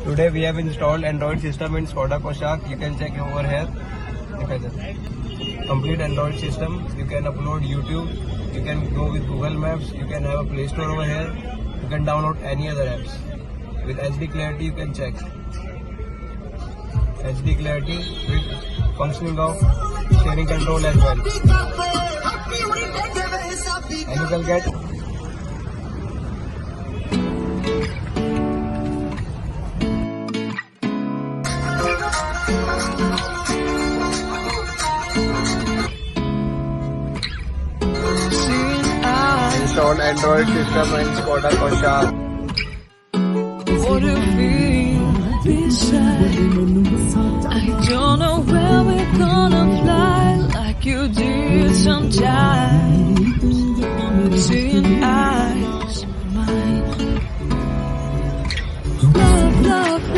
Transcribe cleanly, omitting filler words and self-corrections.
Today we have installed Android system in SKODA kushaq. You can check over here. Complete Android system. You can upload YouTube. You can go with Google Maps. You can have a Play Store over here. You can download any other apps. With HD clarity you can check. HD clarity with functioning of steering control as well. And you can get installed Android system in SKODA kushaq. What it feels beside. I don't know where we're gonna fly like you did sometimes. Seeing eyes of mine. Love, love.